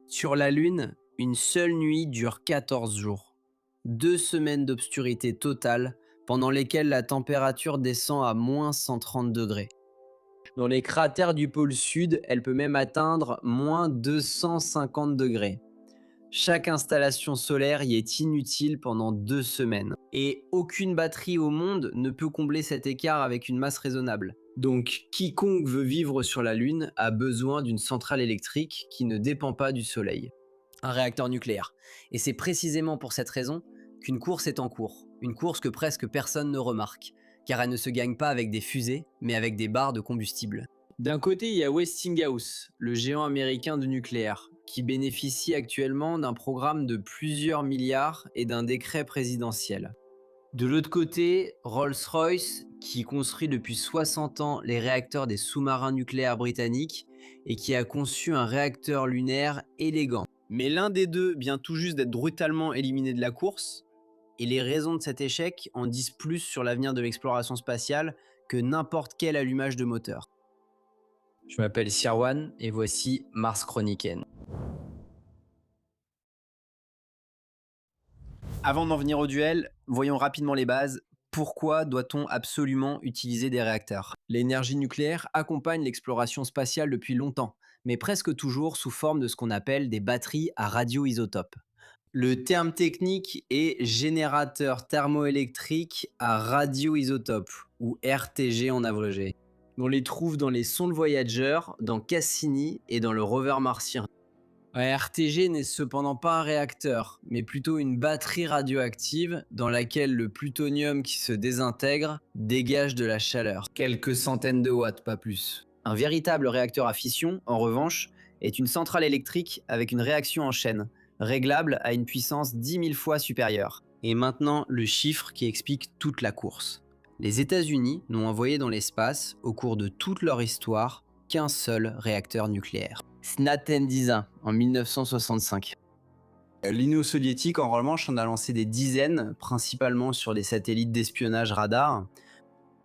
Sur la Lune, une seule nuit dure 14 jours. 2 semaines d'obscurité totale pendant lesquelles la température descend à moins 130 degrés. Dans les cratères du pôle sud, elle peut même atteindre moins 250 degrés. Chaque installation solaire y est inutile pendant 2 semaines. Et aucune batterie au monde ne peut combler cet écart avec une masse raisonnable. Donc, quiconque veut vivre sur la Lune a besoin d'une centrale électrique qui ne dépend pas du Soleil. Un réacteur nucléaire. Et c'est précisément pour cette raison qu'une course est en cours. Une course que presque personne ne remarque, car elle ne se gagne pas avec des fusées, mais avec des barres de combustible. D'un côté, il y a Westinghouse, le géant américain du nucléaire, qui bénéficie actuellement d'un programme de plusieurs milliards et d'un décret présidentiel. De l'autre côté, Rolls-Royce, qui construit depuis 60 ans les réacteurs des sous-marins nucléaires britanniques et qui a conçu un réacteur lunaire élégant. Mais l'un des deux vient tout juste d'être brutalement éliminé de la course, et les raisons de cet échec en disent plus sur l'avenir de l'exploration spatiale que n'importe quel allumage de moteur. Je m'appelle Sirwan et voici Mars Chroniken. Avant d'en venir au duel, voyons rapidement les bases. Pourquoi doit-on absolument utiliser des réacteurs? L'énergie nucléaire accompagne l'exploration spatiale depuis longtemps, mais presque toujours sous forme de ce qu'on appelle des batteries à radioisotopes. Le terme technique est générateur thermoélectrique à radioisotope, ou RTG en abrégé. On les trouve dans les sondes Voyager, dans Cassini et dans le rover martien. Un RTG n'est cependant pas un réacteur, mais plutôt une batterie radioactive dans laquelle le plutonium qui se désintègre dégage de la chaleur. Quelques centaines de watts, pas plus. Un véritable réacteur à fission, en revanche, est une centrale électrique avec une réaction en chaîne, réglable à une puissance 10 000 fois supérieure. Et maintenant, le chiffre qui explique toute la course. Les États-Unis n'ont envoyé dans l'espace, au cours de toute leur histoire, qu'un seul réacteur nucléaire. Snatendiza, en 1965. L'Union soviétique, en revanche, en a lancé des dizaines, principalement sur des satellites d'espionnage radar.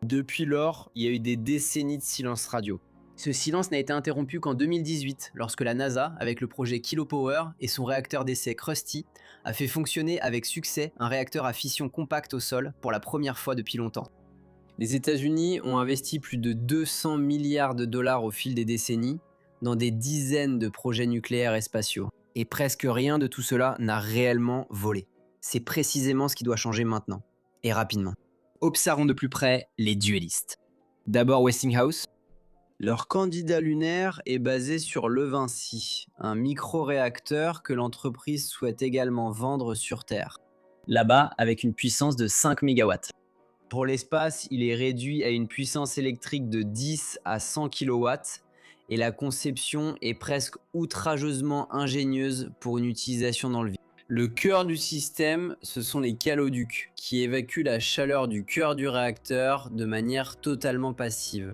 Depuis lors, il y a eu des décennies de silence radio. Ce silence n'a été interrompu qu'en 2018, lorsque la NASA, avec le projet Kilopower et son réacteur d'essai Krusty, a fait fonctionner avec succès un réacteur à fission compacte au sol pour la première fois depuis longtemps. Les États-Unis ont investi plus de 200 milliards de dollars au fil des décennies dans des dizaines de projets nucléaires et spatiaux. Et presque rien de tout cela n'a réellement volé. C'est précisément ce qui doit changer maintenant, et rapidement. Observons de plus près les duellistes. D'abord Westinghouse. Leur candidat lunaire est basé sur le Vinci, un micro-réacteur que l'entreprise souhaite également vendre sur Terre. Là-bas, avec une puissance de 5 mégawatts. Pour l'espace, il est réduit à une puissance électrique de 10 à 100 kilowatts et la conception est presque outrageusement ingénieuse pour une utilisation dans le vide. Le cœur du système, ce sont les caloducs qui évacuent la chaleur du cœur du réacteur de manière totalement passive.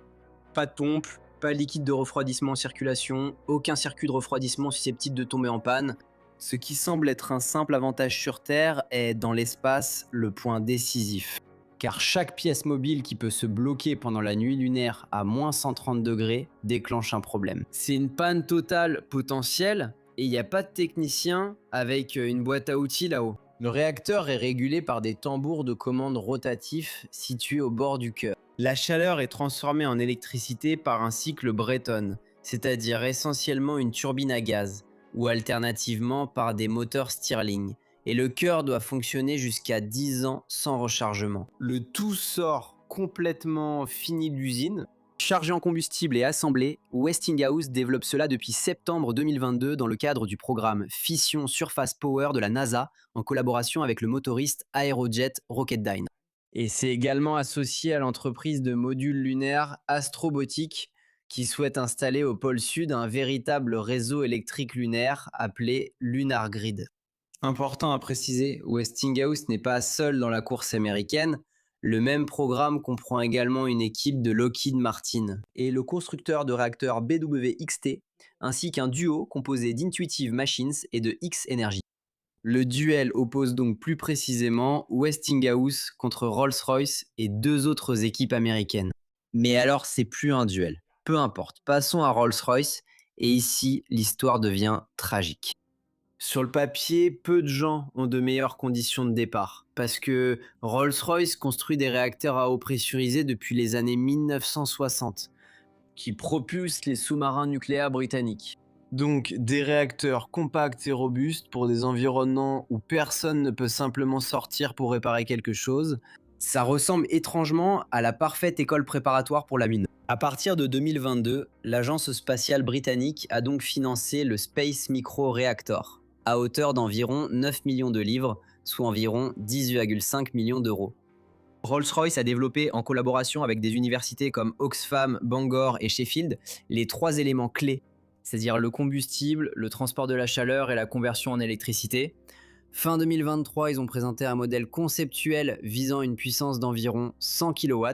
Pas de pompe, pas de liquide de refroidissement en circulation, aucun circuit de refroidissement susceptible de tomber en panne. Ce qui semble être un simple avantage sur Terre est, dans l'espace, le point décisif. Car chaque pièce mobile qui peut se bloquer pendant la nuit lunaire à moins 130 degrés déclenche un problème. C'est une panne totale potentielle et il n'y a pas de technicien avec une boîte à outils là-haut. Le réacteur est régulé par des tambours de commande rotatifs situés au bord du cœur. La chaleur est transformée en électricité par un cycle Breton, c'est-à-dire essentiellement une turbine à gaz, ou alternativement par des moteurs Stirling. Et le cœur doit fonctionner jusqu'à 10 ans sans rechargement. Le tout sort complètement fini de l'usine. Chargé en combustible et assemblé, Westinghouse développe cela depuis septembre 2022 dans le cadre du programme Fission Surface Power de la NASA en collaboration avec le motoriste Aerojet Rocketdyne. Et c'est également associé à l'entreprise de modules lunaires Astrobotic qui souhaite installer au pôle sud un véritable réseau électrique lunaire appelé Lunar Grid. Important à préciser, Westinghouse n'est pas seul dans la course américaine. Le même programme comprend également une équipe de Lockheed Martin et le constructeur de réacteurs BWXT, ainsi qu'un duo composé d'Intuitive Machines et de X-Energy. Le duel oppose donc plus précisément Westinghouse contre Rolls-Royce et deux autres équipes américaines. Mais alors, c'est plus un duel. Peu importe, passons à Rolls-Royce Et ici, l'histoire devient tragique. Sur le papier, peu de gens ont de meilleures conditions de départ, parce que Rolls-Royce construit des réacteurs à eau pressurisée depuis les années 1960, qui propulsent les sous-marins nucléaires britanniques. Donc des réacteurs compacts et robustes pour des environnements où personne ne peut simplement sortir pour réparer quelque chose. Ça ressemble étrangement à la parfaite école préparatoire pour la mine. À partir de 2022, l'agence spatiale britannique a donc financé le Space Micro Reactor, à hauteur d'environ 9 millions de livres, soit environ 10,5 millions d'euros. Rolls-Royce a développé, en collaboration avec des universités comme Oxfam, Bangor et Sheffield, les 3 éléments clés, c'est-à-dire le combustible, le transport de la chaleur et la conversion en électricité. Fin 2023, ils ont présenté un modèle conceptuel visant une puissance d'environ 100 kW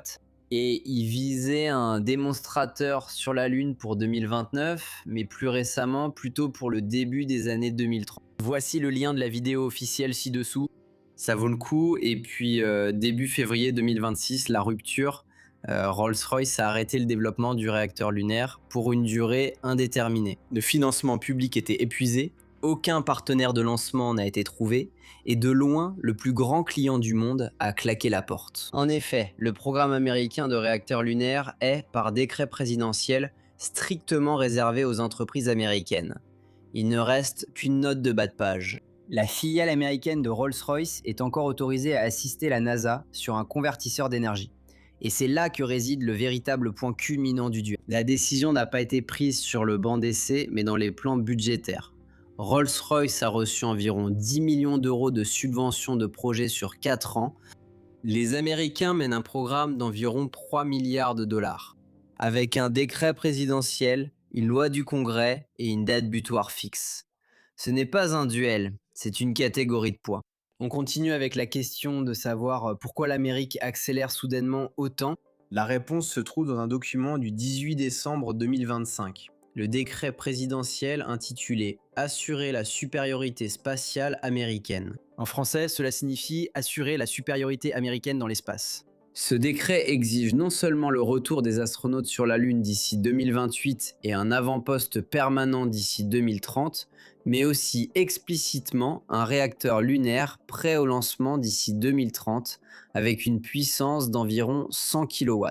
et ils visaient un démonstrateur sur la Lune pour 2029, mais plus récemment, plutôt pour le début des années 2030. Voici le lien de la vidéo officielle ci-dessous. Ça vaut le coup. Et puis, début février 2026, la rupture. Rolls-Royce a arrêté le développement du réacteur lunaire pour une durée indéterminée. Le financement public était épuisé, aucun partenaire de lancement n'a été trouvé, et de loin, le plus grand client du monde a claqué la porte. En effet, le programme américain de réacteurs lunaires est, par décret présidentiel, strictement réservé aux entreprises américaines. Il ne reste qu'une note de bas de page. La filiale américaine de Rolls-Royce est encore autorisée à assister la NASA sur un convertisseur d'énergie. Et c'est là que réside le véritable point culminant du duel. La décision n'a pas été prise sur le banc d'essai, mais dans les plans budgétaires. Rolls-Royce a reçu environ 10 millions d'euros de subventions de projets sur 4 ans. Les Américains mènent un programme d'environ 3 milliards de dollars, avec un décret présidentiel, une loi du Congrès et une date butoir fixe. Ce n'est pas un duel, c'est une catégorie de poids. On continue avec la question de savoir pourquoi l'Amérique accélère soudainement autant. La réponse se trouve dans un document du 18 décembre 2025. Le décret présidentiel intitulé « Assurer la supériorité spatiale américaine ». En français, cela signifie « assurer la supériorité américaine dans l'espace ». Ce décret exige non seulement le retour des astronautes sur la Lune d'ici 2028 et un avant-poste permanent d'ici 2030, mais aussi explicitement un réacteur lunaire prêt au lancement d'ici 2030 avec une puissance d'environ 100 kW.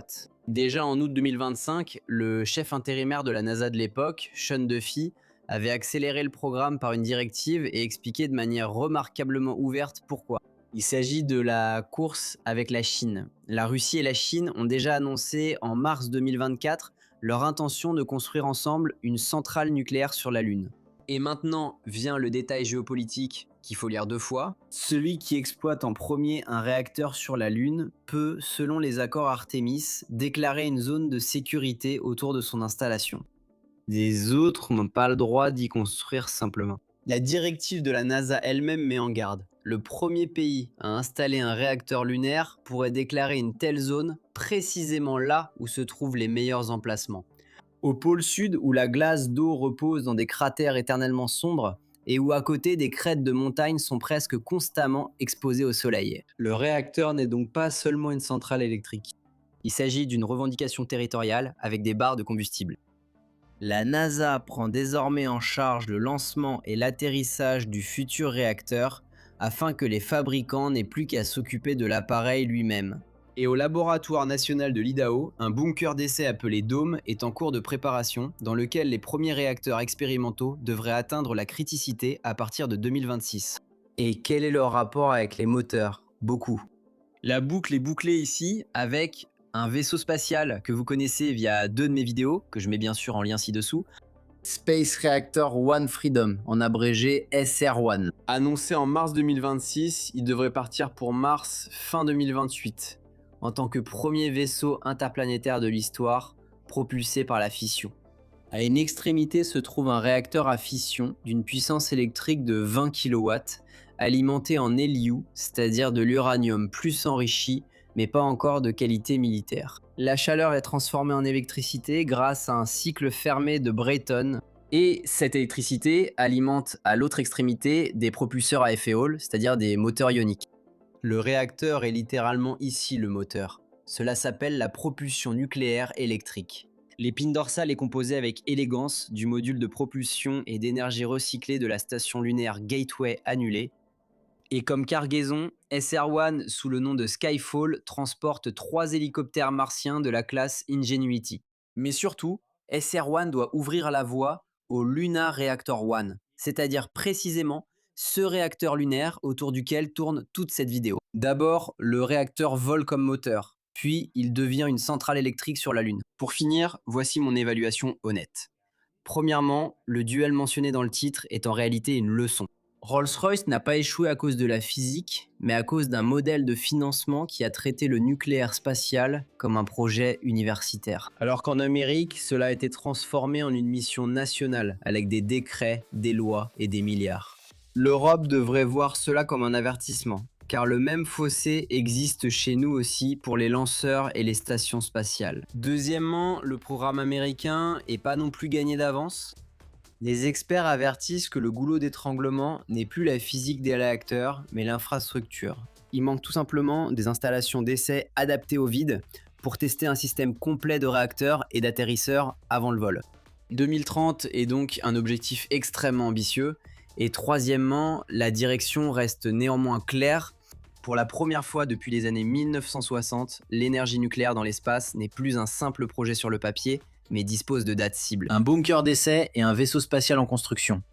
Déjà en août 2025, le chef intérimaire de la NASA de l'époque, Sean Duffy, avait accéléré le programme par une directive et expliqué de manière remarquablement ouverte pourquoi. Il s'agit de la course avec la Chine. La Russie et la Chine ont déjà annoncé en mars 2024 leur intention de construire ensemble une centrale nucléaire sur la Lune. Et maintenant vient le détail géopolitique qu'il faut lire 2 fois. Celui qui exploite en premier un réacteur sur la Lune peut, selon les accords Artemis, déclarer une zone de sécurité autour de son installation. Les autres n'ont pas le droit d'y construire simplement. La directive de la NASA elle-même met en garde. Le premier pays à installer un réacteur lunaire pourrait déclarer une telle zone précisément là où se trouvent les meilleurs emplacements. Au pôle sud, où la glace d'eau repose dans des cratères éternellement sombres et où à côté des crêtes de montagnes sont presque constamment exposées au soleil. Le réacteur n'est donc pas seulement une centrale électrique. Il s'agit d'une revendication territoriale avec des barres de combustible. La NASA prend désormais en charge le lancement et l'atterrissage du futur réacteur afin que les fabricants n'aient plus qu'à s'occuper de l'appareil lui-même. Et au laboratoire national de l'Idaho, un bunker d'essai appelé Dome est en cours de préparation dans lequel les premiers réacteurs expérimentaux devraient atteindre la criticité à partir de 2026. Et quel est leur rapport avec les moteurs? Beaucoup. La boucle est bouclée ici avec un vaisseau spatial que vous connaissez via 2 de mes vidéos, que je mets bien sûr en lien ci-dessous. Space Reactor One Freedom, en abrégé SR1. Annoncé en mars 2026, il devrait partir pour Mars fin 2028, en tant que premier vaisseau interplanétaire de l'histoire, propulsé par la fission. À une extrémité se trouve un réacteur à fission d'une puissance électrique de 20 kW, alimenté en HELIU, c'est-à-dire de l'uranium plus enrichi, mais pas encore de qualité militaire. La chaleur est transformée en électricité grâce à un cycle fermé de Brayton, et cette électricité alimente à l'autre extrémité des propulseurs à effet Hall, c'est-à-dire des moteurs ioniques. Le réacteur est littéralement ici le moteur. Cela s'appelle la propulsion nucléaire électrique. L'épine dorsale est composée avec élégance du module de propulsion et d'énergie recyclée de la station lunaire Gateway annulée. Et comme cargaison, SR-1, sous le nom de Skyfall, transporte 3 hélicoptères martiens de la classe Ingenuity. Mais surtout, SR-1 doit ouvrir la voie au Lunar Reactor 1, c'est-à-dire précisément ce réacteur lunaire autour duquel tourne toute cette vidéo. D'abord, le réacteur vole comme moteur, puis il devient une centrale électrique sur la Lune. Pour finir, voici mon évaluation honnête. Premièrement, le duel mentionné dans le titre est en réalité une leçon. Rolls-Royce n'a pas échoué à cause de la physique, mais à cause d'un modèle de financement qui a traité le nucléaire spatial comme un projet universitaire. Alors qu'en Amérique, cela a été transformé en une mission nationale, avec des décrets, des lois et des milliards. L'Europe devrait voir cela comme un avertissement, car le même fossé existe chez nous aussi pour les lanceurs et les stations spatiales. Deuxièmement, le programme américain est pas non plus gagné d'avance. Les experts avertissent que le goulot d'étranglement n'est plus la physique des réacteurs, mais l'infrastructure. Il manque tout simplement des installations d'essai adaptées au vide pour tester un système complet de réacteurs et d'atterrisseurs avant le vol. 2030 est donc un objectif extrêmement ambitieux. Et troisièmement, la direction reste néanmoins claire. Pour la première fois depuis les années 1960, l'énergie nucléaire dans l'espace n'est plus un simple projet sur le papier, mais dispose de dates cibles. Un bunker d'essai et un vaisseau spatial en construction.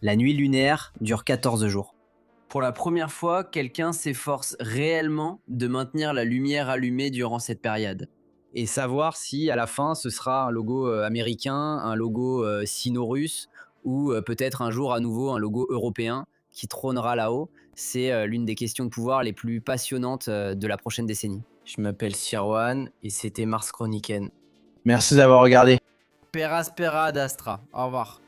La nuit lunaire dure 14 jours. Pour la première fois, quelqu'un s'efforce réellement de maintenir la lumière allumée durant cette période. Et savoir si à la fin ce sera un logo américain, un logo sino-russe ou peut-être un jour à nouveau un logo européen qui trônera là-haut, c'est l'une des questions de pouvoir les plus passionnantes de la prochaine décennie. Je m'appelle Sirwan et c'était Mars Chroniken. Merci d'avoir regardé. Pera spera ad astra. Au revoir.